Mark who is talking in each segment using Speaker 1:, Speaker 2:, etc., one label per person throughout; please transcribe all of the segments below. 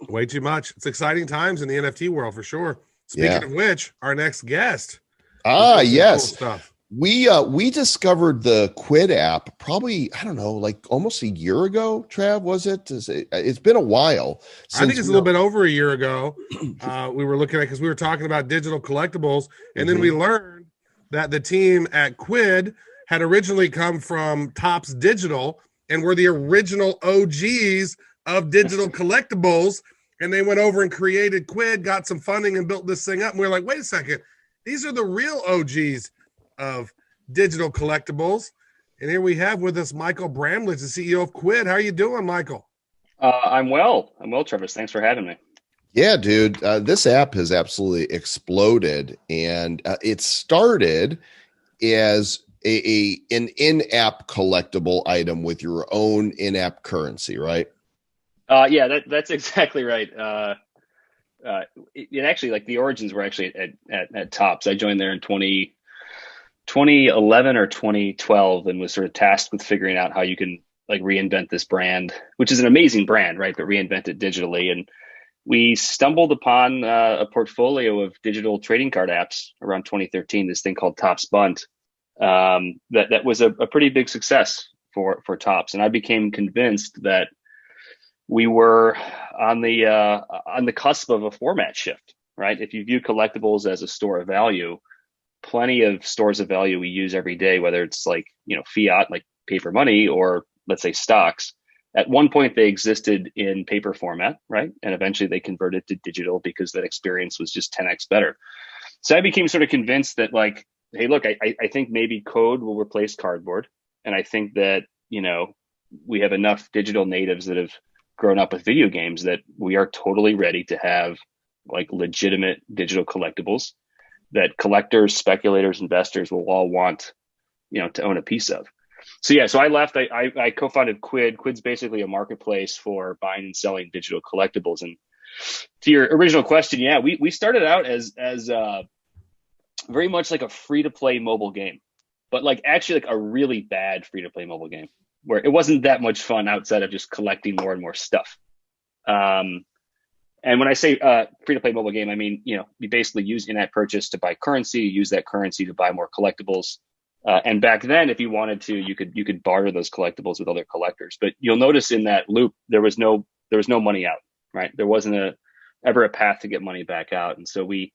Speaker 1: Way too much. It's exciting times in the NFT world for sure. Speaking
Speaker 2: Yeah.
Speaker 1: of which, our next guest.
Speaker 2: Yes.
Speaker 1: Cool stuff.
Speaker 2: We discovered the Quid app probably, I don't know, like almost a year ago. Trav, was it? It's been a while.
Speaker 1: I think it's a little bit over a year ago. We were looking at, because we were talking about digital collectibles, and then we learned that the team at Quid had originally come from Topps Digital and were the original OGs of digital collectibles. And they went over and created Quid, got some funding, and built this thing up. And we were like, wait a second, these are the real OGs of digital collectibles. And here we have with us Michael Bramlage, the CEO of Quid. How are you doing, Michael?
Speaker 3: I'm well, Travis. Thanks for having me.
Speaker 2: Yeah, dude, this app has absolutely exploded, and it started as an in-app collectible item with your own in-app currency, right?
Speaker 3: Yeah, that's exactly right. It actually, like, the origins were actually at Topps. I joined there in 2011 or 2012 and was sort of tasked with figuring out how you can like reinvent this brand, which is an amazing brand, right? But reinvent it digitally. And we stumbled upon a portfolio of digital trading card apps around 2013, this thing called Topps Bunt. That was a pretty big success for Topps. And I became convinced that we were on the cusp of a format shift, right? If you view collectibles as a store of value, plenty of stores of value we use every day, whether it's like, fiat, like paper money, or let's say stocks. At one point they existed in paper format, right? And eventually they converted to digital because that experience was just 10x better. So I became sort of convinced that, like, hey, look, I think maybe code will replace cardboard. And I think that, we have enough digital natives that have grown up with video games that we are totally ready to have like legitimate digital collectibles that collectors, speculators, investors will all want, to own a piece of. So I left. I co-founded Quid. Quid's basically a marketplace for buying and selling digital collectibles. And to your original question, yeah, we started out as very much like a free-to-play mobile game, but like actually like a really bad free-to-play mobile game where it wasn't that much fun outside of just collecting more and more stuff. And when I say free-to-play mobile game, I mean, you basically use in-app purchase to buy currency, use that currency to buy more collectibles. And back then, if you wanted to, you could barter those collectibles with other collectors. But you'll notice in that loop, there was no money out, right? There wasn't ever a path to get money back out. And so we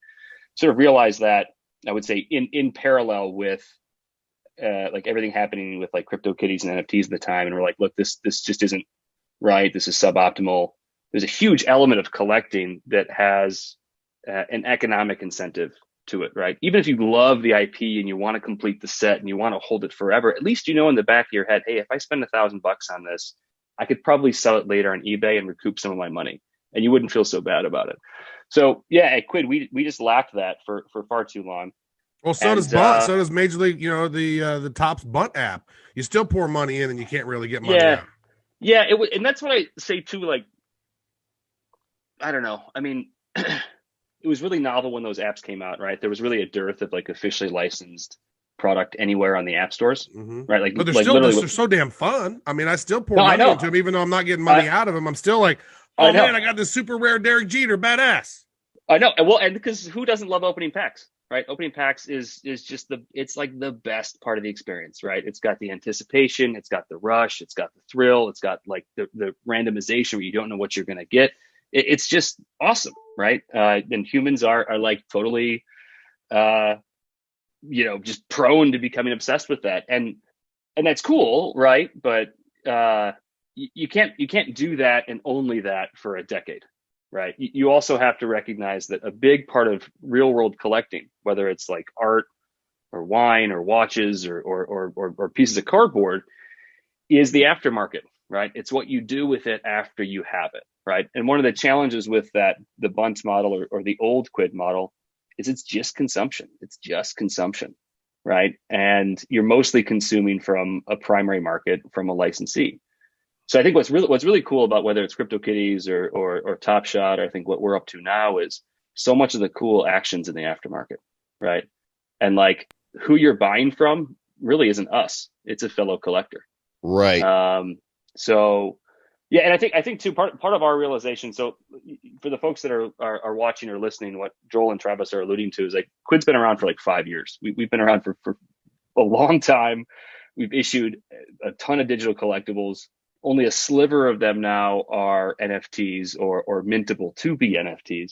Speaker 3: sort of realized that, I would say, in parallel with like everything happening with like CryptoKitties and NFTs at the time. And we're like, look, this just isn't right. This is suboptimal. There's a huge element of collecting that has an economic incentive to it, right? Even if you love the IP and you want to complete the set and you want to hold it forever, at least in the back of your head, hey, if I spend $1,000 on this, I could probably sell it later on eBay and recoup some of my money, and you wouldn't feel so bad about it. So yeah, at Quid, we just lacked that for far too long.
Speaker 1: Well, so does Bunt. So does Major League, the Topps Bunt app. You still pour money in and you can't really get money out.
Speaker 3: Yeah, and that's what I say too. Like, I don't know. I mean, it was really novel when those apps came out, right? There was really a dearth of like officially licensed product anywhere on the app stores, right? Like,
Speaker 1: but they're
Speaker 3: like
Speaker 1: they're so damn fun. I mean, I still pour money into them, even though I'm not getting money out of them. I'm still like, oh man, I got this super rare Derek Jeter, badass.
Speaker 3: I know. Well, and because who doesn't love opening packs, right? Opening packs is just it's like the best part of the experience, right? It's got the anticipation, it's got the rush, it's got the thrill, it's got like the randomization where you don't know what you're going to get. It's just awesome, right? And humans are like totally, just prone to becoming obsessed with that, and that's cool, right? But you can't do that and only that for a decade, right? You also have to recognize that a big part of real world collecting, whether it's like art or wine or watches or pieces of cardboard, is the aftermarket, right? It's what you do with it after you have it, right? And one of the challenges with that, the Bunt model or the old Quid model, is it's just consumption. It's just consumption, right? And you're mostly consuming from a primary market, from a licensee. So I think what's really cool about whether it's CryptoKitties or Top Shot, I think what we're up to now is so much of the cool actions in the aftermarket, right? And like who you're buying from really isn't us; it's a fellow collector,
Speaker 2: right?
Speaker 3: So yeah, and I think too part of our realization. So for the folks that are watching or listening, what Joel and Travis are alluding to is like Quid's been around for like 5 years. We've been around for a long time. We've issued a ton of digital collectibles. Only a sliver of them now are NFTs or mintable to be NFTs.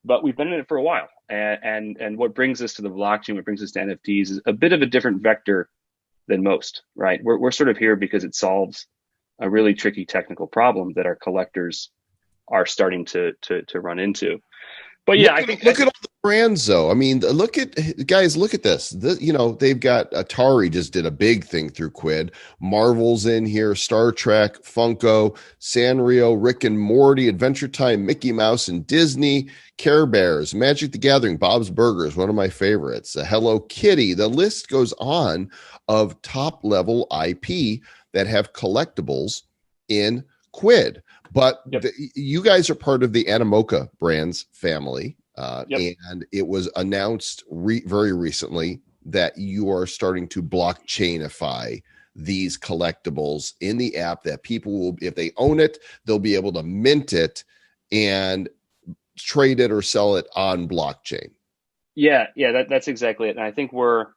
Speaker 3: But we've been in it for a while. And what brings us to the blockchain, what brings us to NFTs is a bit of a different vector than most, right? We're sort of here because it solves a really tricky technical problem that our collectors are starting to run into. But yeah,
Speaker 2: look at all the brands though. I mean, look at this. They've got Atari just did a big thing through Quid. Marvel's in here, Star Trek, Funko, Sanrio, Rick and Morty, Adventure Time, Mickey Mouse and Disney, Care Bears, Magic the Gathering, Bob's Burgers, one of my favorites, Hello Kitty. The list goes on of top level IP that have collectibles in Quid. But you guys are part of the Animoca Brands family, and it was announced very recently that you are starting to blockchainify these collectibles in the app, that people will, if they own it, they'll be able to mint it and trade it or sell it on blockchain.
Speaker 3: Yeah, that's exactly it. And I think what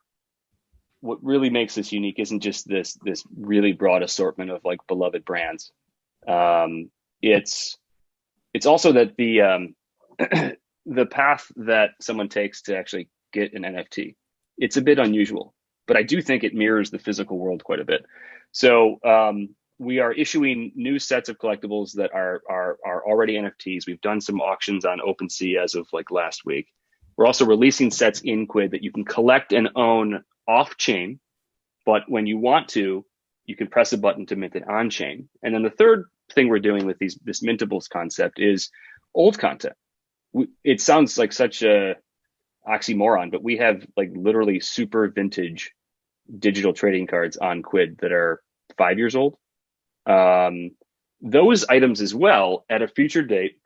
Speaker 3: really makes this unique isn't just this really broad assortment of like beloved brands. It's also that the path that someone takes to actually get an NFT, it's a bit unusual, but I do think it mirrors the physical world quite a bit. So we are issuing new sets of collectibles that are already NFTs. We've done some auctions on OpenSea as of like last week. We're also releasing sets in Quid that you can collect and own off chain, but when you want to, you can press a button to mint it on chain. And then the third thing we're doing with this mintables concept is old content. It sounds like such a oxymoron, but we have like literally super vintage digital trading cards on Quid that are 5 years old. Those items as well at a future date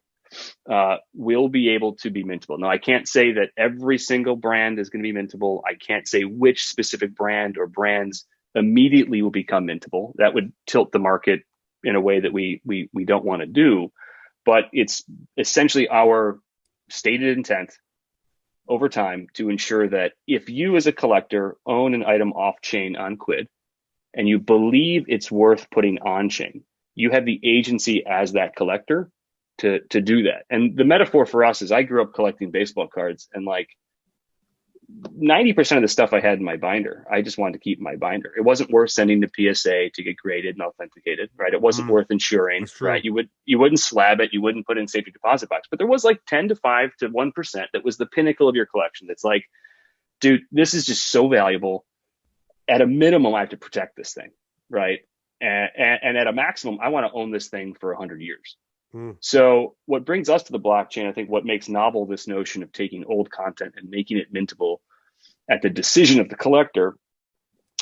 Speaker 3: will be able to be mintable. Now, I can't say that every single brand is going to be mintable. I can't say which specific brand or brands immediately will become mintable. That would tilt the market in a way that we don't want to do. But it's essentially our stated intent over time to ensure that if you as a collector own an item off chain on Quid and you believe it's worth putting on chain, you have the agency as that collector to do that. And the metaphor for us is I grew up collecting baseball cards, and like 90% of the stuff I had in my binder, I just wanted to keep in my binder. It wasn't worth sending to PSA to get graded and authenticated, right? It wasn't worth insuring, right? You wouldn't slab it, you wouldn't put it in safety deposit box. But there was like 10 to 5 to 1% that was the pinnacle of your collection. That's like, dude, this is just so valuable. At a minimum, I have to protect this thing, right? And at a maximum, I want to own this thing for 100 years. So what brings us to the blockchain, I think what makes novel this notion of taking old content and making it mintable at the decision of the collector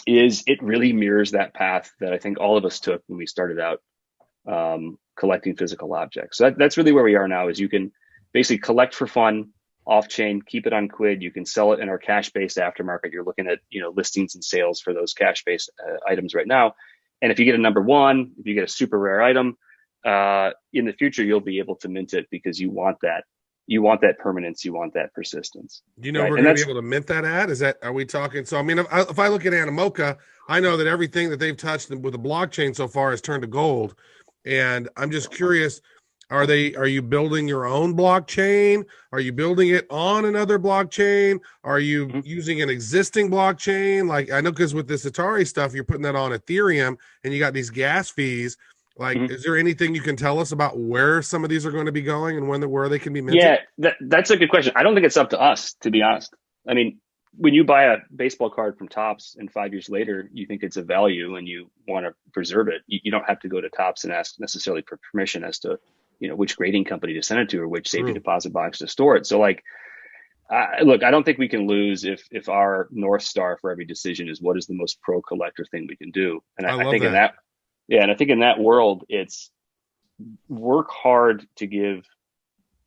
Speaker 3: is it really mirrors that path that I think all of us took when we started out collecting physical objects. So that's really where we are now, is you can basically collect for fun off chain, keep it on Quid. You can sell it in our cash-based aftermarket. You're looking at, listings and sales for those cash-based items right now. And if you get a number one, if you get a super rare item, in the future, you'll be able to mint it because you want that. You want that permanence. You want that persistence.
Speaker 1: Do you know we're going to be able to mint that at? Are we talking? So, I mean, if I look at Animoca, I know that everything that they've touched with the blockchain so far has turned to gold. And I'm just curious, are you building your own blockchain? Are you building it on another blockchain? Are you using an existing blockchain? Like, I know because with this Atari stuff, you're putting that on Ethereum and you got these gas fees. Like, is there anything you can tell us about where some of these are going to be going and where they can be minted?
Speaker 3: Yeah, that's a good question. I don't think it's up to us, to be honest. I mean, when you buy a baseball card from Topps and 5 years later, you think it's of value and you want to preserve it, you don't have to go to Topps and ask necessarily for permission as to, which grading company to send it to or which safety deposit box to store it. So like, look, I don't think we can lose if our North Star for every decision is what is the most pro collector thing we can do. And I think in that world, it's work hard to give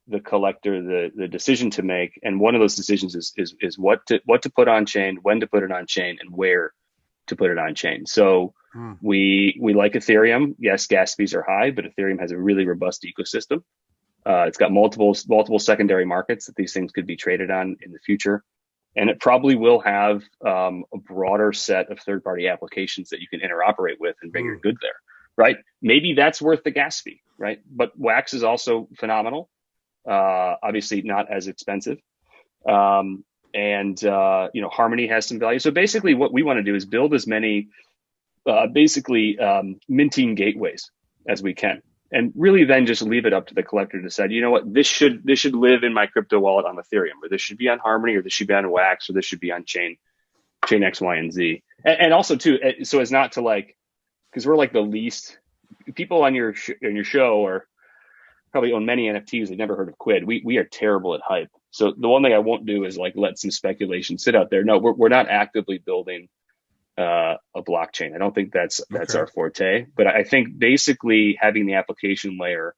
Speaker 3: the collector the decision to make. And one of those decisions is what to put on chain, when to put it on chain, and where to put it on chain. So we like Ethereum. Yes, gas fees are high, but Ethereum has a really robust ecosystem. It's got multiple secondary markets that these things could be traded on in the future. And it probably will have a broader set of third-party applications that you can interoperate with and bring your good there, right? Maybe that's worth the gas fee, right? But wax is also phenomenal. Obviously not as expensive. Harmony has some value. So basically what we want to do is build as many minting gateways as we can. And really then just leave it up to the collector to decide, you know what, this should live in my crypto wallet on Ethereum, or this should be on Harmony, or this should be on Wax, or this should be on chain X, Y, and Z. And also too, so as not to because we're like the least people on your show or probably own many NFTs. They've never heard of Quid. We are terrible at hype. So the one thing I won't do is let some speculation sit out there. No, we're not actively building a blockchain. I don't think that's our forte, but I think basically having the application layer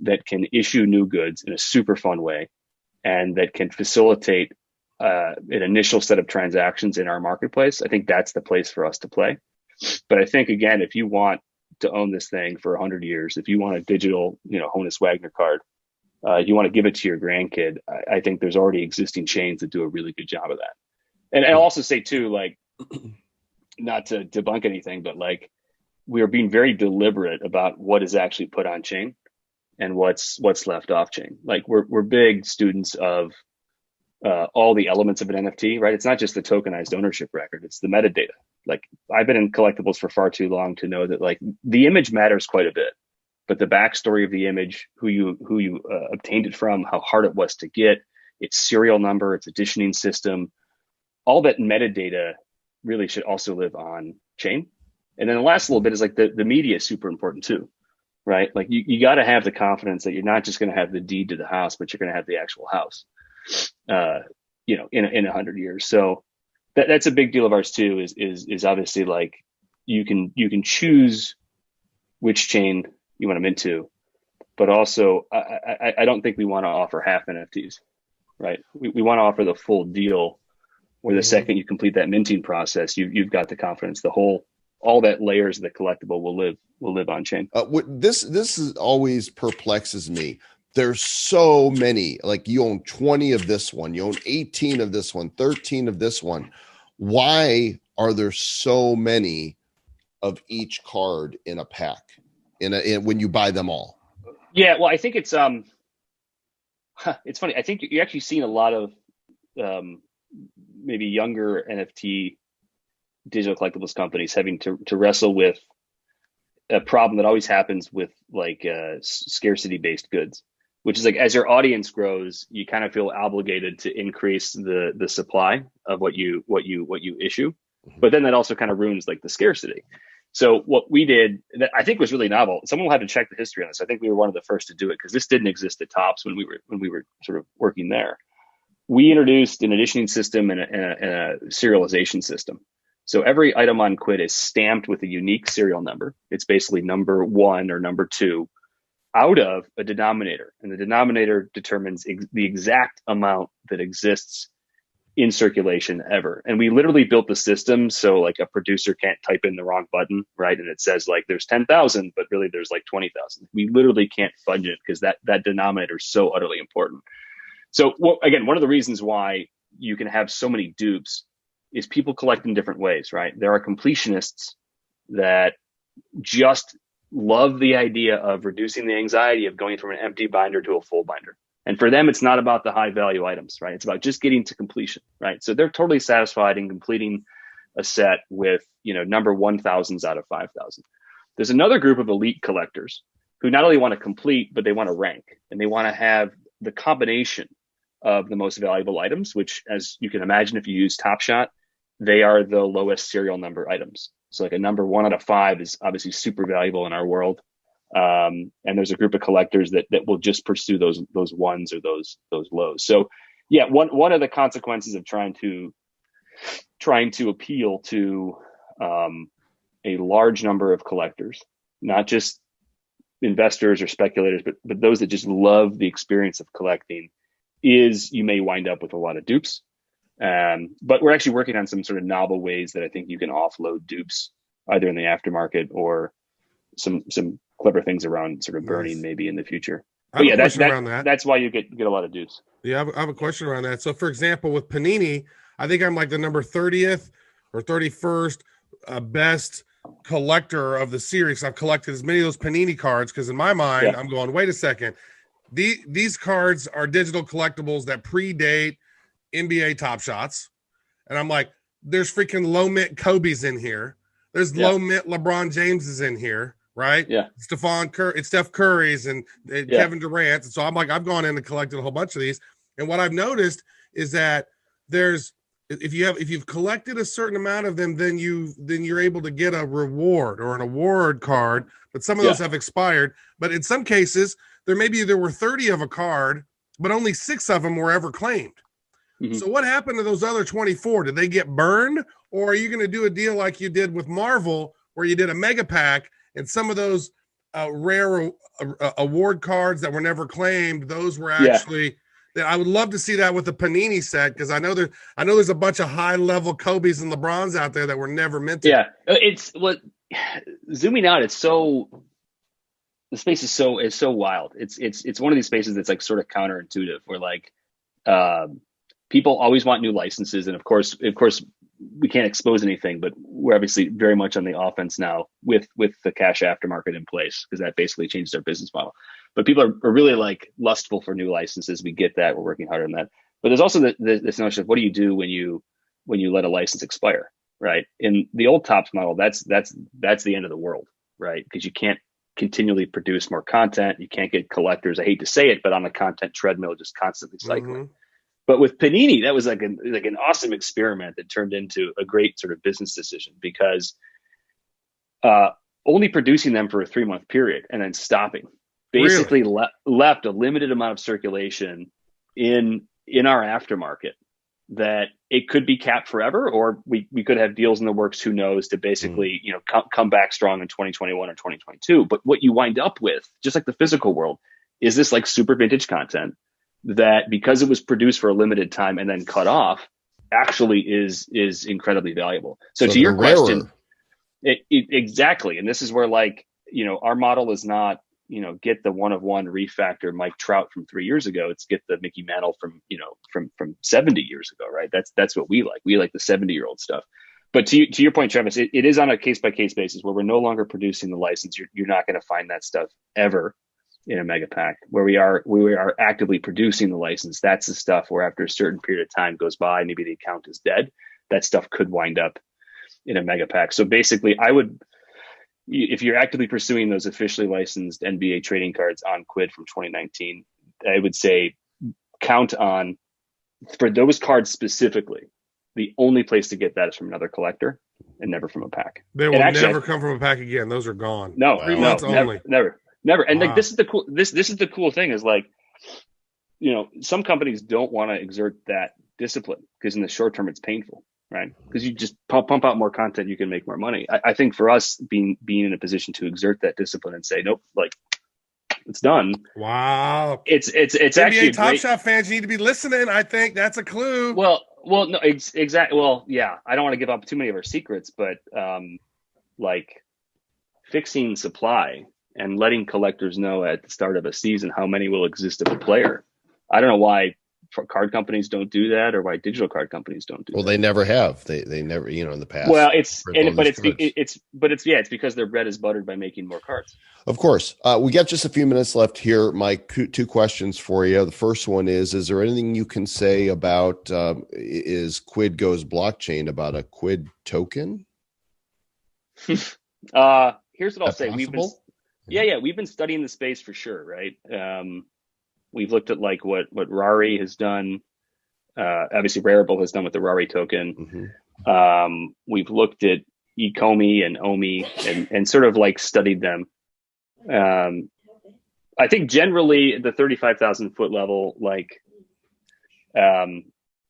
Speaker 3: that can issue new goods in a super fun way and that can facilitate an initial set of transactions in our marketplace, I think that's the place for us to play. But I think, again, if you want to own this thing for 100 years, if you want a digital, Honus Wagner card, you want to give it to your grandkid, I think there's already existing chains that do a really good job of that. And I'll also say too, not to debunk anything, but we are being very deliberate about what is actually put on chain and what's left off chain. We're big students of all the elements of an NFT, right? It's not just the tokenized ownership record, it's the metadata. I've been in collectibles for far too long to know that the image matters quite a bit, but the backstory of the image, who you obtained it from, how hard it was to get, its serial number, its editioning system, all that metadata really should also live on chain. And then the last little bit is the media is super important too, right? You got to have the confidence that you're not just going to have the deed to the house, but you're going to have the actual house, in 100 years. So that's a big deal of ours too, is obviously you can choose which chain you want them into, but also I don't think we want to offer half NFTs, right? We want to offer the full deal, where the second you complete that minting process, you've got the confidence, all that layers of the collectible will live on chain.
Speaker 2: This is always perplexes me. There's so many, you own 20 of this one, you own 18 of this one, 13 of this one. Why are there so many of each card in a pack when you buy them all?
Speaker 3: Yeah, well, I think it's funny. I think you're actually seeing a lot of maybe younger NFT digital collectibles companies having to wrestle with a problem that always happens with scarcity based goods, which is as your audience grows, you kind of feel obligated to increase the supply of what you issue, but then that also kind of ruins the scarcity. So what we did that I think was really novel. Someone will have to check the history on this. I think we were one of the first to do it because this didn't exist at Topps when we were sort of working there. We introduced an editioning system and a serialization system. So every item on Quid is stamped with a unique serial number. It's basically number 1 or number 2 out of a denominator. And the denominator determines the exact amount that exists in circulation ever. And we literally built the system so a producer can't type in the wrong button, right? And it says there's 10,000, but really there's 20,000. We literally can't fudge it because that denominator is so utterly important. So again, one of the reasons why you can have so many dupes is people collect in different ways, right? There are completionists that just love the idea of reducing the anxiety of going from an empty binder to a full binder. And for them, it's not about the high value items, right? It's about just getting to completion, right? So they're totally satisfied in completing a set with, number 1,000s out of 5,000. There's another group of elite collectors who not only want to complete, but they want to rank, and they want to have the combination of the most valuable items, which, as you can imagine, if you use Top Shot, they are the lowest serial number items. So a number 1 out of 5 is obviously super valuable in our world. And there's a group of collectors that will just pursue those ones or those lows. So yeah, one of the consequences of trying to appeal to a large number of collectors, not just investors or speculators, but those that just love the experience of collecting, is you may wind up with a lot of dupes. But we're actually working on some sort of novel ways that I think you can offload dupes either in the aftermarket or some clever things around sort of burning maybe in the future.
Speaker 1: I have a question around that.
Speaker 3: That's why you get a lot of dues.
Speaker 1: Yeah, I have a question around that. So, for example, with Panini, I think I'm like the number 30th or 31st best collector of the series. I've collected as many of those Panini cards because in my mind, I'm going, wait a second. These cards are digital collectibles that predate NBA Top Shots. And I'm like, there's freaking low mint Kobe's in here. There's low mint LeBron Jameses in here, right?
Speaker 3: Yeah.
Speaker 1: It's Steph Curry's and Kevin Durant. And so I'm like, I've gone in and collected a whole bunch of these. And what I've noticed is that if you've collected a certain amount of them, then you're able to get a reward or an award card. But some of those have expired. But in some cases, there were 30 of a card, but only 6 of them were ever claimed. Mm-hmm. So what happened to those other 24? Did they get burned? Or are you going to do a deal like you did with Marvel, where you did a mega pack and some of those rare award cards that were never claimed, those were actually I would love to see that with the Panini set, because I know there's a bunch of high level Kobe's and LeBrons out there that were never minted.
Speaker 3: Yeah, it's zooming out. The space is so wild. It's one of these spaces that's like sort of counterintuitive, where like people always want new licenses, and of course we can't expose anything, but we're obviously very much on the offense now with the cash aftermarket in place, because that basically changed our business model. But people are really like lustful for new licenses. We get that. We're working hard on that. But there's also this notion of what do you do when you let a license expire, right? In the old Topps model, that's the end of the world, right? Because you can't continually produce more content. You can't get collectors, I hate to say it, but on the content treadmill, just constantly cycling. Mm-hmm. But with Panini, that was like an awesome experiment that turned into a great sort of business decision, because only producing them for a 3-month period and then stopping basically left a limited amount of circulation in our aftermarket that it could be capped forever, or we could have deals in the works, who knows, to basically come back strong in 2021 or 2022. But what you wind up with, just like the physical world, is this like super vintage content that, because it was produced for a limited time and then cut off, actually is incredibly valuable. So to your question, exactly. And this is where, like, our model is not, get the 1-of-1 refactor Mike Trout from 3 years ago. It's get the Mickey Mantle from 70 years ago, right? That's what we like. We like the 70-year-old stuff. But to your point, Travis, it is on a case-by-case basis, where we're no longer producing the license. You're not going to find that stuff ever in a mega pack. Where we are actively producing the license, that's the stuff where after a certain period of time goes by, maybe the account is dead, that stuff could wind up in a mega pack. So basically, if you're actively pursuing those officially licensed NBA trading cards on Quid from 2019, I would say count on, for those cards specifically, the only place to get that is from another collector and never from a pack.
Speaker 1: They will never come from a pack again. Those are gone.
Speaker 3: No, 3 months only. Never. And like, this is the cool thing, is like, some companies don't want to exert that discipline, because in the short term it's painful, right? Because you just pump out more content, you can make more money. I think for us, being in a position to exert that discipline and say, nope, like, it's done.
Speaker 1: Wow.
Speaker 3: It's
Speaker 1: NBA
Speaker 3: actually
Speaker 1: Top Shot fans need to be listening. I think that's a clue.
Speaker 3: Well, no, exactly. Well, yeah, I don't want to give up too many of our secrets, but like, fixing supply and letting collectors know at the start of a season how many will exist of a player. I don't know why card companies don't do that, or why digital card companies don't do that.
Speaker 2: Well, they never have. They never, in the past.
Speaker 3: Well, it's because their bread is buttered by making more cards.
Speaker 2: Of course. We got just a few minutes left here, Mike. 2 questions for you. The first one is there anything you can say about, is Quid goes blockchain, about a Quid token?
Speaker 3: Here's what I'll say.
Speaker 2: Possible?
Speaker 3: We've been studying the space for sure, right? We've looked at like what Rari has done. Obviously, Rarible has done with the Rari token. Mm-hmm. We've looked at ECOMI and OMI and sort of like studied them. I think generally the 35,000 foot level, like,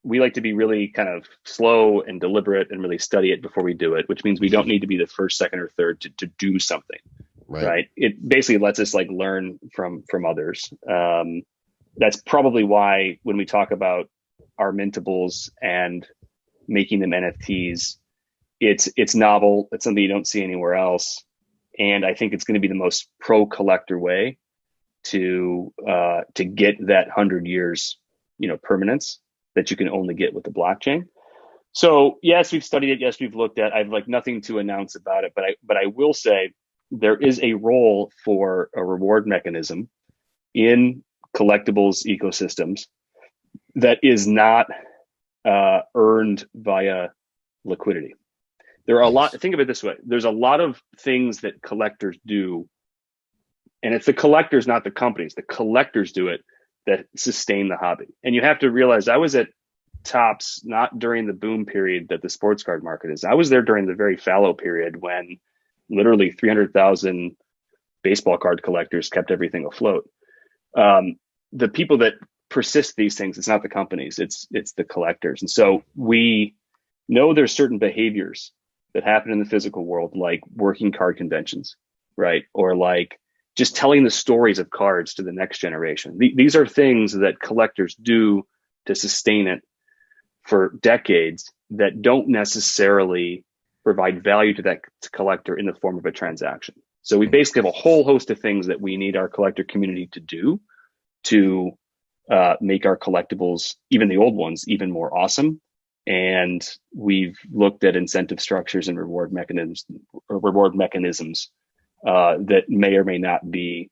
Speaker 3: we like to be really kind of slow and deliberate and really study it before we do it, which means we don't need to be the first, second, or third to do something. Right. It basically lets us like learn from others. That's probably why when we talk about our mintables and making them NFTs, it's novel. It's something you don't see anywhere else. And I think it's going to be the most pro collector way to get that 100 years, permanence that you can only get with the blockchain. So yes, we've studied it. Yes, we've looked at. I've nothing to announce about it, but I will say there is a role for a reward mechanism in collectibles ecosystems that is not earned via liquidity. There are a lot. Think of it this way: there's a lot of things that collectors do, and it's the collectors, not the companies. The collectors do it that sustain the hobby. And you have to realize, I was at Topps not during the boom period that the sports card market is. I was there during the very fallow period when literally 300,000 baseball card collectors kept everything afloat. The people that persist these things, it's not the companies, it's the collectors. And so we know there's certain behaviors that happen in the physical world, like working card conventions, right? Or like just telling the stories of cards to the next generation. These are things that collectors do to sustain it for decades that don't necessarily provide value to that collector in the form of a transaction. So we basically have a whole host of things that we need our collector community to do to make our collectibles, even the old ones, even more awesome. And we've looked at incentive structures and reward mechanisms that may or may not be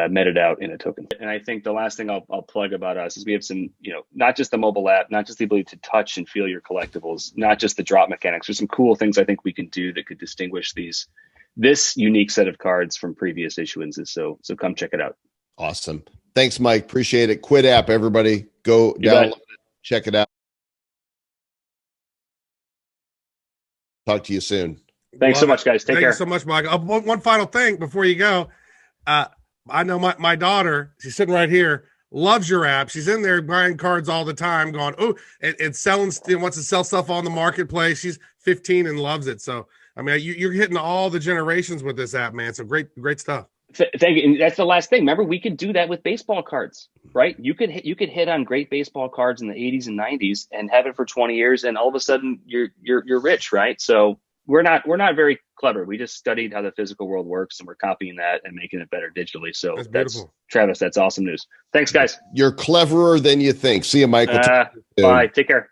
Speaker 3: meted out in a token. And I think the last thing I'll plug about us is we have some, not just the mobile app, not just the ability to touch and feel your collectibles, not just the drop mechanics. There's some cool things I think we can do that could distinguish this unique set of cards from previous issuances. So come check it out.
Speaker 2: Awesome. Thanks, Mike. Appreciate it. Quid app, everybody. Go download it, check it out. Talk to you soon.
Speaker 3: Thanks so much, guys. Take care.
Speaker 1: Thanks so much, Mike. One final thing before you go. I know my daughter, she's sitting right here, loves your app. She's in there buying cards all the time, going, oh, it's selling, wants to sell stuff on the marketplace. She's 15 and loves it. So, I mean, you're hitting all the generations with this app, man. So great stuff.
Speaker 3: Thank you. And that's the last thing. Remember, we could do that with baseball cards, right? You could hit on great baseball cards in the 80s and 90s and have it for 20 years, and all of a sudden you're rich, right? So we're not very clever. We just studied how the physical world works, and we're copying that and making it better digitally. So that's Travis. That's awesome news. Thanks, guys.
Speaker 2: You're cleverer than you think. See you, Michael.
Speaker 3: Bye. Take care.